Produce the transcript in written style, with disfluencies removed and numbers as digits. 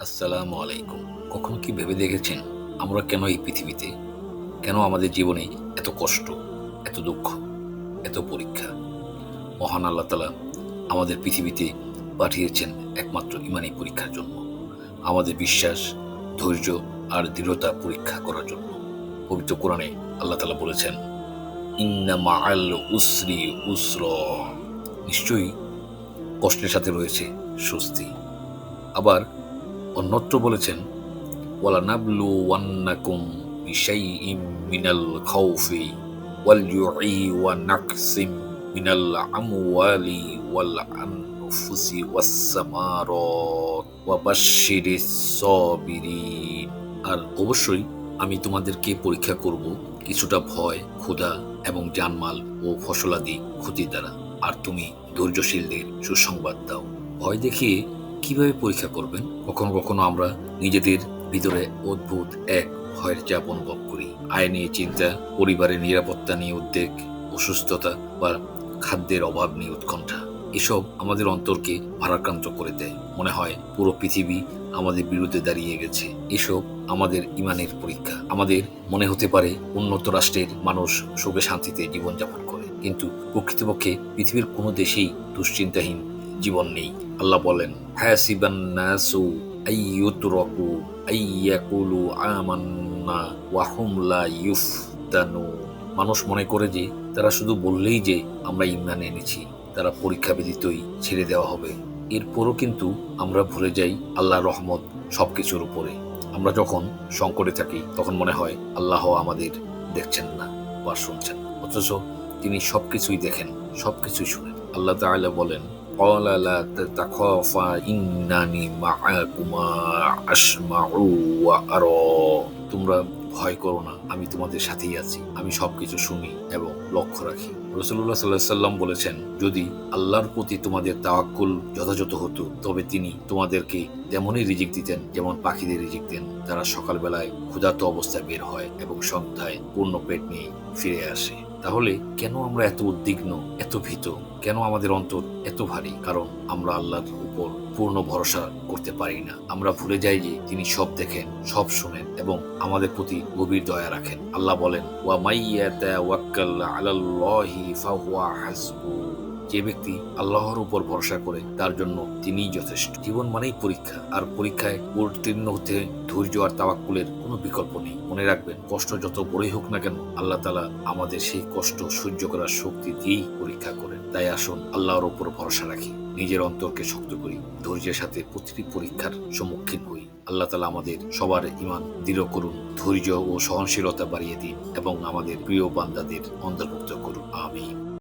আসসালামু আলাইকুম। কখনো কি ভেবে দেখেছেন আমরা কেন এই পৃথিবীতে? কেন আমাদের জীবনে এত কষ্ট, এত দুঃখ, এত পরীক্ষা? মহান আল্লাহ তাআলা আমাদের পৃথিবীতে পাঠিয়েছেন একমাত্র ঈমানি পরীক্ষার জন্য। আমাদের বিশ্বাস, ধৈর্য আর দৃঢ়তা পরীক্ষা করার জন্য। পবিত্র কোরআনে আল্লাহ তাআলা বলেছেন, ইন্না মাআল উসরি ইউসরা। নিশ্চয়ই কষ্টের সাথে রয়েছে স্বস্তি। আবার অন্যত্র বলেছেন, وَلَنَبْلُوَنَّكُمْ بِشَيْءٍ مِّنَ الْخَوْفِ وَالْجُوعِ وَنَقْصٍ مِّنَ الْأَمْوَالِ وَالْأَنفُسِ وَالثَّمَرَاتِ وَبَشِّرِ الصَّابِرِينَ। আর অবশ্যই আমি তোমাদেরকে পরীক্ষা করব কিছুটা ভয়, ক্ষুধা এবং জানমাল ও ফসলাদি ক্ষতির দ্বারা। আর তুমি ধৈর্যশীলদের সুসংবাদ দাও। ভয় দেখিয়ে কিভাবে পরীক্ষা করবেন? কখনো কখনো আমরা নিজেদের ভিতরে অদ্ভুত এক ভয়ের চাপ অনুভব করি। আয় নিয়ে চিন্তা, পরিবারের নিরাপত্তা নিয়ে উদ্বেগ, অসুস্থতা বা খাদ্যের অভাব নিয়ে উৎকণ্ঠা। এসব আমাদের অন্তরকে ভারাক্রান্ত করে দেয়। মনে হয় পুরো পৃথিবী আমাদের বিরুদ্ধে দাঁড়িয়ে গেছে। এসব আমাদের ইমানের পরীক্ষা। আমাদের মনে হতে পারে উন্নত রাষ্ট্রের মানুষ সুখে শান্তিতে জীবনযাপন করে, কিন্তু প্রকৃতপক্ষে পৃথিবীর কোনো দেশেই দুশ্চিন্তাহীন জীবন নেই। আল্লাহ বলেন, হাসিবান নাসু আইয়ুতরাকু আইয়াকুলু আমান্না ওয়া হুম লা ইফতানু। মানুষ মনে করে যে তারা শুধু বললেই যে আমরা ঈমান এনেছি, তারা পরীক্ষা ব্যতীতই ছেড়ে দেওয়া হবে। এরপরও কিন্তু আমরা ভুলে যাই আল্লাহর রহমত সবকিছুর উপরে। আমরা যখন সংকটে থাকি তখন মনে হয় আল্লাহ আমাদের দেখছেন না বা শুনছেন, অথচ তিনি সবকিছুই দেখেন, সবকিছুই শুনেন। আল্লাহ তাআলা বলেন, قال لا تخافا إنني معكما أسمع وأرى। তোমরা ভয় করো না, আমি তোমাদের সাথেই আছি, আমি সবকিছু শুনি এবং লক্ষ্য রাখি। রাসূলুল্লাহ সাল্লাল্লাহু আলাইহি ওয়াসাল্লাম বলেছেন, যদি আল্লাহর প্রতি তোমাদের তাওয়াক্কুল যথাযথ হতো তবে তিনি তোমাদেরকে তেমনই রিজিক দিতেন যেমন পাখিদের রিজিক দেন। তারা সকালবেলায় ক্ষুধার্ত অবস্থায় বের হয় এবং সন্ধ্যায় পূর্ণ পেট নিয়ে ফিরে আসে। তাহলে কেন আমরা এত উদ্বিগ্ন, এত ভীত? কেন আমাদের অন্তর এত ভারী? কারণ আমরা আল্লাহর উপর পূর্ণ ভরসা করতে পারি না। আমরা ভুলে যাই যে তিনি সব দেখেন, সব শুনেন এবং আমাদের প্রতি গভীর দয়া রাখেন। আল্লাহ বলেন, ওয়া মাইয়াতাওয়াক্কাল আলাল্লাহি ফাহুয়া হাসবু। যে ব্যক্তি আল্লাহর উপর ভরসা করে তার জন্য তিনিই যথেষ্ট। জীবন মানেই পরীক্ষা, আর পরীক্ষায় উত্তীর্ণ হতে ধৈর্য আর তাওয়াক্কুলের কোনো বিকল্প নেই। মনে রাখবেন, কষ্ট যত বড়ই হোক না কেন, আল্লাহ তাআলা আমাদের সেই কষ্ট সহ্য করার শক্তি দিয়েই পরীক্ষা করেন। তাই আসুন আল্লাহর উপর ভরসা রাখি, নিজের অন্তরকে শক্ত করি, ধৈর্যের সাথে প্রতিটি পরীক্ষার সম্মুখীন হই। আল্লাহ তাআলা আমাদের সবার ঈমান দৃঢ় করুন, ধৈর্য ও সহনশীলতা বাড়িয়ে দিন এবং আমাদের প্রিয় বান্দাদের অন্তর্ভুক্ত করুন। আমিন।